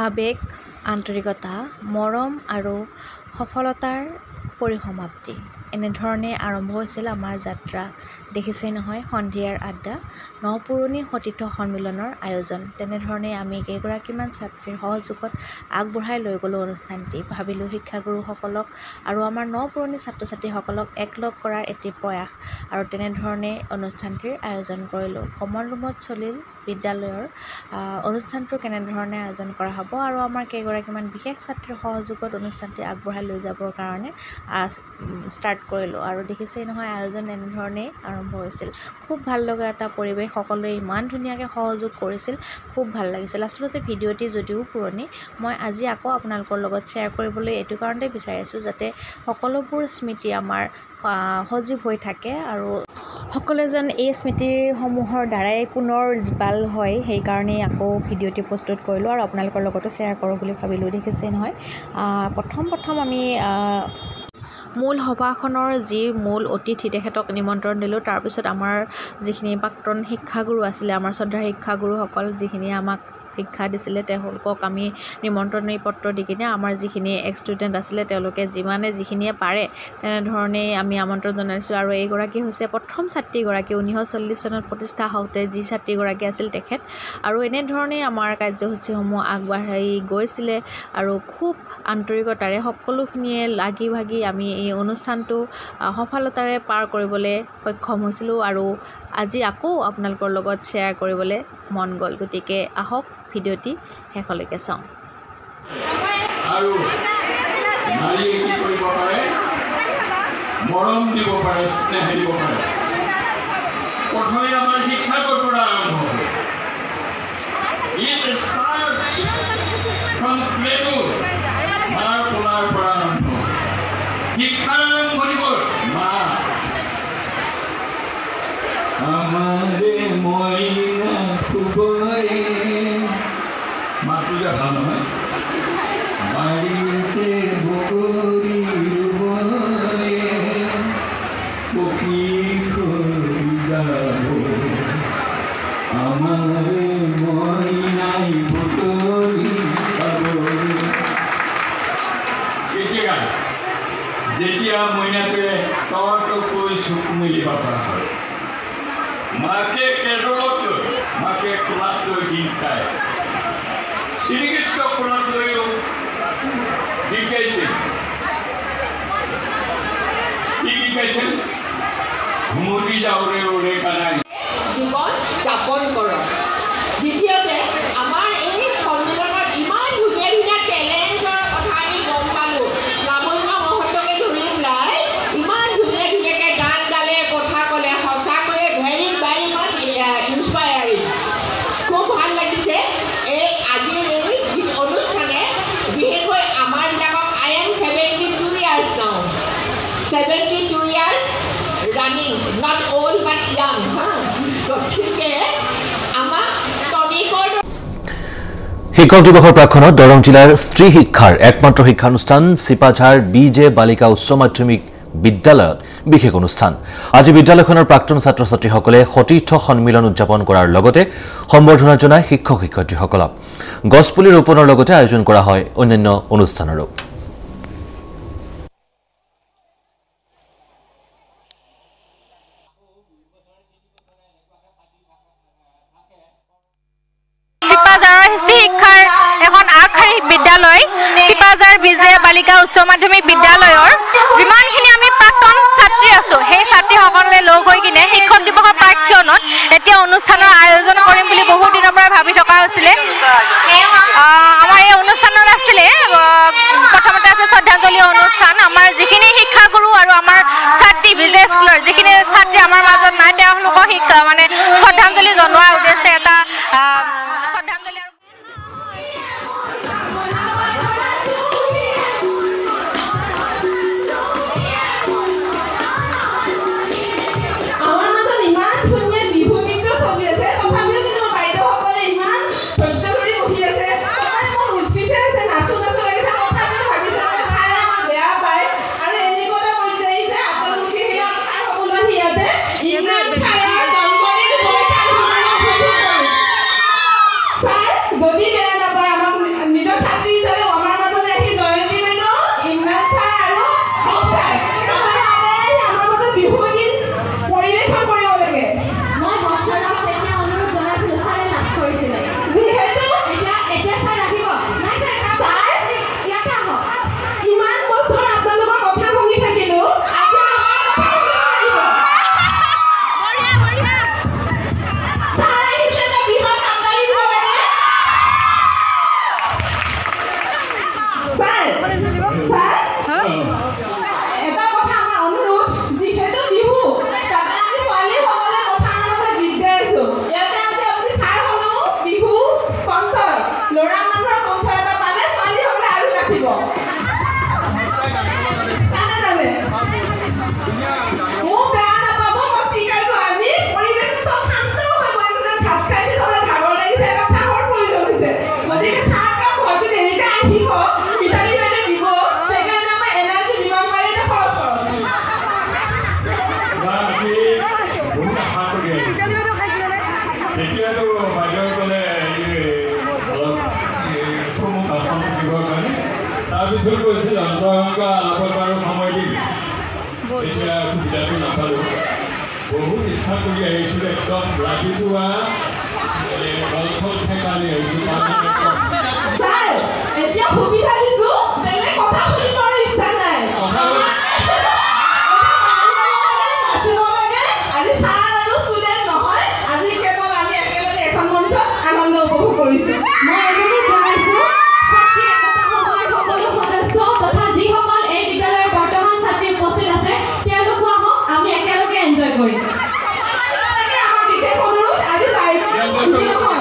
আবেগ, আন্তৰিকতা, মৰম আৰু সফলতাৰ পৰিসমাপ্তি। এনেধৰণে আৰম্ভ হৈছিল আমাৰ যাত্ৰা। দেখিছেই নহয়, সন্ধিয়াৰ আড্ডা, নপুৰণি সতীৰ্থ সন্মিলনৰ আয়োজন। তেনেধৰণে আমি কেইগৰাকীমান ছাত্ৰীৰ সহযোগত আগবঢ়াই লৈ গ'লোঁ অনুষ্ঠানটি। ভাবিলোঁ শিক্ষাগুৰুসকলক আৰু আমাৰ নপুৰণি ছাত্ৰ ছাত্ৰীসকলক একলগ কৰাৰ এটি প্ৰয়াস, আৰু তেনেধৰণে অনুষ্ঠানটিৰ আয়োজন কৰিলোঁ। কমন ৰুমত চলিল বিদ্যালয়ৰ অনুষ্ঠানটো কেনেধৰণে আয়োজন কৰা হ'ব, আৰু আমাৰ কেইগৰাকীমান বিশেষ ছাত্ৰীৰ সহযোগত অনুষ্ঠানটি আগবঢ়াই লৈ যাবৰ কাৰণে ষ্টাৰ্ট কৰিলোঁ। আৰু দেখিছেই নহয়, আয়োজন এনেধৰণেই আৰম্ভ হৈছিল। খুব ভাল লগা এটা পৰিৱেশ, সকলোৱে ইমান ধুনীয়াকৈ সহযোগ কৰিছিল, খুব ভাল লাগিছিল। আচলতে ভিডিঅ'টি যদিও পুৰণি, মই আজি আকৌ আপোনালোকৰ লগত শ্বেয়াৰ কৰিবলৈ এইটো কাৰণতে বিচাৰিছোঁ যাতে সকলোবোৰ স্মৃতি আমাৰ সজীৱ হৈ থাকে আৰু সকলোৱে যেন এই স্মৃতিসমূহৰ দ্বাৰাই পুনৰ জীপাল হয়, সেইকাৰণেই আকৌ ভিডিঅ'টি প্ৰস্তুত কৰিলোঁ আৰু আপোনালোকৰ লগতো শ্বেয়াৰ কৰোঁ বুলি ভাবিলোঁ। দেখিছেই নহয়, প্ৰথম আমি মূল সভাখনৰ যি মূল অতিথি তেখেতক নিমন্ত্ৰণ দিলোঁ। তাৰপিছত আমাৰ যিখিনি প্ৰাক্তন শিক্ষাগুৰু আছিলে, আমাৰ শ্ৰদ্ধাৰ শিক্ষাগুৰুসকল যিখিনি আমাক শিক্ষা দিছিলে, তেওঁলোকক আমি নিমন্ত্ৰণী পত্ৰ দি কিনে আমাৰ যিখিনি ষ্টুডেণ্ট আছিলে তেওঁলোকে যিখিনিয়ে পাৰে তেনেধৰণেই আমি আমন্ত্ৰণ জনাইছোঁ। আৰু এইগৰাকী হৈছে প্ৰথম ছাত্ৰীগৰাকী, 1940 চনত প্ৰতিষ্ঠা হওঁতে যি ছাত্ৰীগৰাকী আছিল তেখেত। আৰু এনেধৰণেই আমাৰ কাৰ্যসূচীসমূহ আগবাঢ়ি গৈছিলে আৰু খুব আন্তৰিকতাৰে সকলোখিনিয়ে লাগি ভাগি আমি এই অনুষ্ঠানটো সফলতাৰে পাৰ কৰিবলৈ সক্ষম হৈছিলোঁ। আৰু আজি আকৌ আপোনালোকৰ লগত শ্বেয়াৰ কৰিবলৈ মন গ'ল, গতিকে আহক ভিডিঅ'টি শেষলৈকে চাওঁ। আৰু নাৰীয়ে কি কৰিব পাৰে? মৰম দিব পাৰে, স্নেহ দিব পাৰে। প্ৰথমে আমাৰ শিক্ষাৰ পৰা আৰম্ভ হয়। It starts from cradle, মাৰ কোলাৰ পৰা আৰম্ভ হয়। শিক্ষাৰ আৰম্ভণি হ'ল মা। আমাৰে মইনা খুবৰে, মাতটো যে ভাল নহয়। বাৰীতে বগৰী ৰুবৰে, পক্ষী কৰি যাব, আমাৰে মইনাই বুটলি পাব। যেতিয়া মইনাটোৱে তৰকৈ চকু মেলিব পৰা হয়, মাকে কেৰলত লৈ, মাকে কোলাত লৈ দিন খায়। শ্ৰীকৃষ্ণ কোলাত লৈও শিকাইছিল। কি শিকাইছিল? ঘুমতি যাওঁৰে ওৰে কানাই জীৱন যাপন কৰক। দ্বিতীয়তে, আমাৰ এই সন্মিলনত ইমান ধুনীয়া ধুনীয়া টেলেণ্টৰ কথা আমি গম পালোঁ। লাৱণ্য মহন্তকে ধৰি ওলাই ইমান ধুনীয়া ধুনীয়াকৈ গান গালে, কথা ক'লে, সঁচাকৈয়ে ভেৰি মাছ ইনস্পায়াৰিং। খুব ভাল লাগিছে এই আজিৰ এই অনুষ্ঠানে, বিশেষকৈ আমাৰবিলাকক। I am 72 years now, 72 years running, not old but young. গতিকে আমাক টনিকৰ শিক্ষক দিৱসৰ প্ৰাক্ষণত দৰং জিলাৰ স্ত্ৰী শিক্ষাৰ একমাত্ৰ শিক্ষানুষ্ঠান চিপাঝাৰ BJ বালিকা উচ্চ মাধ্যমিক বিদ্যালয়ত বিশেষ অনুষ্ঠান। আজি বিদ্যালয়খনৰ প্ৰাক্তন ছাত্ৰ ছাত্ৰীসকলে সতীৰ্থ সন্মিলন উদযাপন কৰাৰ লগতে সম্বৰ্ধনা জনায় শিক্ষক শিক্ষয়িত্ৰীসকলক। গছপুলি ৰোপণৰ লগতে আয়োজন কৰা হয় অন্যান্য অনুষ্ঠানৰো। চিপাঝাৰ BJ বালিকা উচ্চ মাধ্যমিক বিদ্যালয়ৰ যিমানখিনি আমি প্ৰাক্তন ছাত্ৰী আছোঁ, সেই ছাত্ৰীসকলে লগ হৈ কিনে শিক্ষক দিৱসৰ প্ৰাক্ষণত এতিয়া অনুষ্ঠানৰ আয়োজন কৰিম বুলি বহু দিনৰ পৰা ভাবি থকা হৈছিলে। আমাৰ এই অনুষ্ঠানত আছিলে প্ৰথমতে আছে শ্ৰদ্ধাঞ্জলি অনুষ্ঠান। আমাৰ যিখিনি শিক্ষাগুৰু আৰু আমাৰ ছাত্ৰী BJ স্কুলৰ যিখিনি ছাত্ৰী আমাৰ মাজত নাই, তেওঁলোকক শ্ৰদ্ধাঞ্জলি জনোৱাৰ উদ্দেশ্যে এটা শ্ৰদ্ধাঞ্জলি ইমান মোক বেয়া নাপাব মই স্পীকাৰ টো আজি পৰিৱেশ চব শান্ত হৈ গৈছে ভাত খাই চবে ভাগৰ লাগিছে এটা চাহৰ প্ৰয়োজন হৈছে গতিকে চাহ কাপ হয়তো দেৰিকে আহিব মিঠালী বাইদে দিব সেইকাৰণে আমাৰ এনাৰ্জি যিমান পাৰে এটা খৰচ কৰক এতিয়াতো বাইদেউসকলে অলপ চমু ভাষণ দিবৰ কাৰণে তাৰপিছত কৈছিল অন্তৰংগ আলাপৰ বাৰু সময় দিম এতিয়া সুবিধাটো নাপালোঁ বহুত ইচ্ছা কৰি আহিছিলোঁ একদম ৰাতিপুৱা বলচল ঠেকানি আহিছোঁ এতিয়া সুবিধা দিছোঁ বেলেগ কথা শুনিব আৰু ইচ্ছা নাই আজি ছাৰ আৰু ষ্টুডেণ্ট নহয় আজি কেৱল আমি একেলগে এখন মঞ্চত আনন্দ উপভোগ কৰিছোঁ মই অনুৰোধ জনাইছোঁ ছাত্ৰী একতা সভাৰ সকলো সদস্য তথা যিসকল এই বিদ্যালয়ৰ বৰ্তমান ছাত্ৰী উপস্থিত আছে তেওঁলোকো আহক আমি একেলগে এনজয় কৰিম আমাৰ বিশেষ অনুৰোধ আজি বাইদেউ নহয়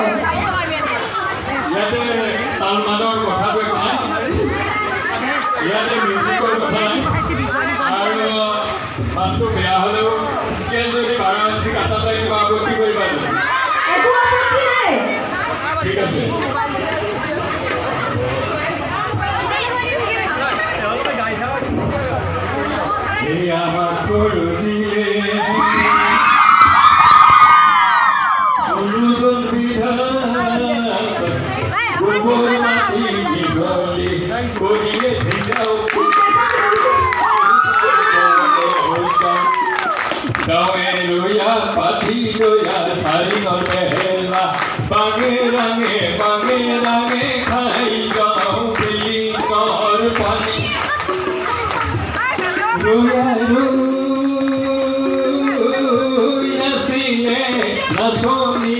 ইয়াতে তালমানৰ কথাটো নাই ইয়াতে মিউজিকৰ কথা নাই আৰু মাতটো বেয়া হ'লেও স্কেল যদি 12 ইঞ্চি কাটাতে কিবা আপত্তি কৰিবা একো আপত্তি নাই ঠিক আছে এই আমার করজিলে অনুজন বিধান গোবর মাটি গলে করিয়ে যাও যাওয়ে রইয়া পাতি রইয়া সারি বেলা বাগে রাঙে খাই যাও বিলি কর পানি রইয়া রইয়া সিলে নাচনি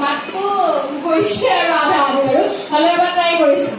মাতটো গৈছে আৰু আধা আৰু হ'লে এবাৰ ট্ৰাই কৰিছোঁ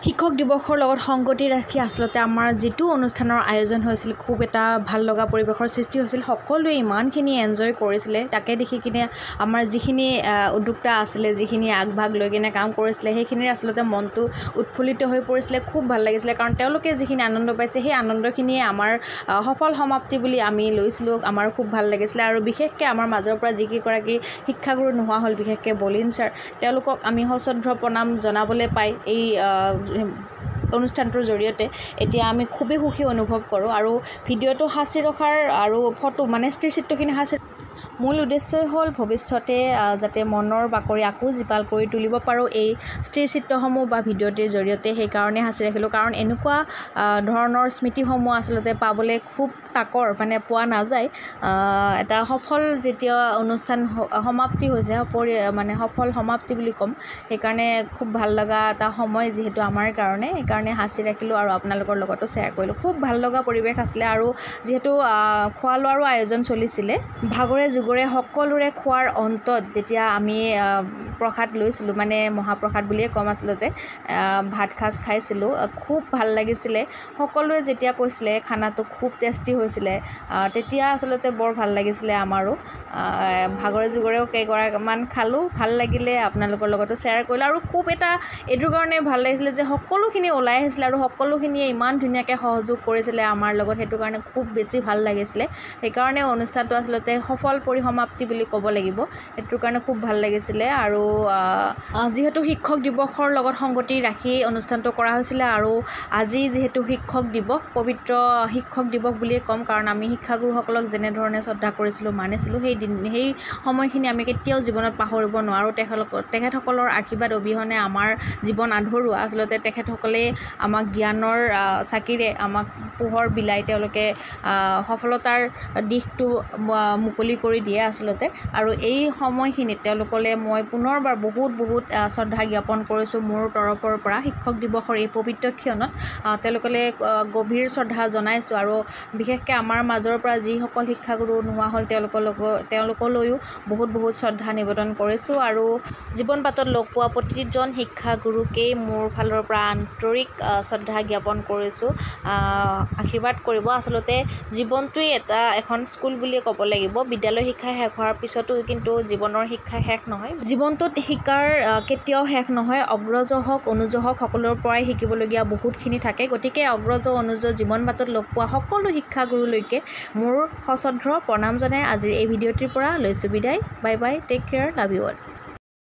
শিক্ষক দিৱসৰ লগত সংগতি ৰাখি আচলতে আমাৰ যিটো অনুষ্ঠানৰ আয়োজন হৈছিল খুব এটা ভাল লগা পৰিৱেশৰ সৃষ্টি হৈছিল সকলোৱে ইমানখিনি এনজয় কৰিছিলে তাকে দেখি কিনে আমাৰ যিখিনি উদ্যোক্তা আছিলে যিখিনি আগভাগ লৈ কিনে কাম কৰিছিলে সেইখিনিৰ আচলতে মনটো উৎফুল্লিত হৈ পৰিছিলে খুব ভাল লাগিছিলে কাৰণ তেওঁলোকে যিখিনি আনন্দ পাইছে সেই আনন্দখিনিয়ে আমাৰ সফল সমাপ্তি বুলি আমি লৈছিলোঁ আমাৰ খুব ভাল লাগিছিলে আৰু বিশেষকৈ আমাৰ মাজৰ পৰা যিকেইগৰাকী শিক্ষাগুৰু নোহোৱা হ'ল বিশেষকৈ বলিন ছাৰ তেওঁলোকক আমি সশ্ৰদ্ধ প্ৰণাম জনাবলৈ পাই এই অনুষ্ঠানটোৰ জৰিয়তে এতিয়া আমি খুবেই সুখী অনুভৱ কৰোঁ আৰু ভিডিঅ'টো সাঁচি ৰখাৰ আৰু ফটো মানে স্থিৰচিত্ৰখিনি সাঁচি মূল উদ্দেশ্যই হ'ল ভৱিষ্যতে যাতে মনৰ বাকৰি আকৌ জীপাল কৰি তুলিব পাৰোঁ এই স্থিৰচিত্ৰসমূহ বা ভিডিঅ'টিৰ জৰিয়তে সেইকাৰণে সাঁচি ৰাখিলোঁ কাৰণ এনেকুৱা ধৰণৰ স্মৃতিসমূহ আচলতে পাবলৈ খুব তাকৰ মানে পোৱা নাযায় এটা সফল যেতিয়া অনুষ্ঠান সমাপ্তি হৈছে মানে সফল সমাপ্তি বুলি ক'ম সেইকাৰণে খুব ভাল লগা এটা সময় যিহেতু আমাৰ কাৰণে সেইকাৰণে সাঁচি ৰাখিলোঁ আৰু আপোনালোকৰ লগতো শ্বেয়াৰ কৰিলোঁ খুব ভাল লগা পৰিৱেশ আছিলে আৰু যিহেতু খোৱা লোৱাৰো আয়োজন চলিছিলে ভাগৰে যুগৰে সকলোৰে খোৱাৰ অন্তত যেতিয়া আমি প্ৰসাদ লৈছিলোঁ মানে মহাপ্ৰসাদ বুলিয়ে ক'ম আচলতে ভাত সাজ খাইছিলোঁ খুব ভাল লাগিছিলে সকলোৱে যেতিয়া কৈছিলে খানাটো খুব টেষ্টি হৈছিলে তেতিয়া আচলতে বৰ ভাল লাগিছিলে আমাৰো ভাগৰে যুগৰেও কেইগৰাকীমান খালোঁ ভাল লাগিলে আপোনালোকৰ লগতো শ্বেয়াৰ কৰিলোঁ আৰু খুব এটা এইটোৰ কাৰণে ভাল লাগিছিলে যে সকলোখিনি ওলাই আহিছিলে আৰু সকলোখিনিয়ে ইমান ধুনীয়াকৈ সহযোগ কৰিছিলে আমাৰ লগত সেইটো কাৰণে খুব বেছি ভাল লাগিছিলে সেইকাৰণে অনুষ্ঠানটো আচলতে সফল পৰিসমাপ্তি বুলি ক'ব লাগিব সেইটোৰ কাৰণে খুব ভাল লাগিছিলে আৰু যিহেতু শিক্ষক দিৱসৰ লগত সংগতি ৰাখি অনুষ্ঠানটো কৰা হৈছিলে আৰু আজি যিহেতু শিক্ষক দিৱস পবিত্ৰ শিক্ষক দিৱস বুলিয়ে ক'ম কাৰণ আমি শিক্ষাগুৰুসকলক যেনেধৰণে শ্ৰদ্ধা কৰিছিলোঁ মানিছিলোঁ সেই সময়খিনি আমি কেতিয়াও জীৱনত পাহৰিব নোৱাৰোঁ তেখেতসকলৰ আশীৰ্বাদ অবিহনে আমাৰ জীৱন আধৰুৱা আচলতে তেখেতসকলে আমাক জ্ঞানৰ চাকিৰে আমাক পোহৰ বিলাই তেওঁলোকে সফলতাৰ দিশটো মুকলি কৰি দিয়ে আচলতে আৰু এই সময়খিনিত তেওঁলোকলৈ মই পুনৰবাৰ বহুত শ্ৰদ্ধা জ্ঞাপন কৰিছোঁ মোৰ তৰফৰ পৰা শিক্ষক দিৱসৰ এই পবিত্ৰ ক্ষণত তেওঁলোকলৈ গভীৰ শ্ৰদ্ধা জনাইছোঁ আৰু বিশেষকৈ আমাৰ মাজৰ পৰা যিসকল শিক্ষাগুৰু নোহোৱা হ'ল তেওঁলোকলৈও বহুত শ্ৰদ্ধা নিবেদন কৰিছোঁ আৰু জীৱন বাটত লগ পোৱা প্ৰতিজন শিক্ষাগুৰুকেই মোৰ ফালৰ পৰা আন্তৰিক শ্ৰদ্ধা জ্ঞাপন কৰিছোঁ আশীৰ্বাদ কৰিব আচলতে জীৱনটোৱেই এখন স্কুল বুলিয়ে ক'ব লাগিব বিদ্যালয় শিক্ষা শেষ হোৱাৰ পিছতো কিন্তু জীৱনৰ শিক্ষা শেষ নহয় জীৱনটোত শিকাৰ কেতিয়াও শেষ নহয় অগ্ৰজ হওক অনুজ হওক সকলোৰে পৰাই শিকিবলগীয়া বহুতখিনি থাকে গতিকে অগ্ৰজ অনুজ জীৱন বাটত লগ পোৱা সকলো শিক্ষাগুৰুলৈকে মোৰ সশ্ৰদ্ধ প্ৰণাম জনাই আজিৰ এই ভিডিঅ'টিৰ পৰা লৈছোঁ বিদায় bye bye take care love you all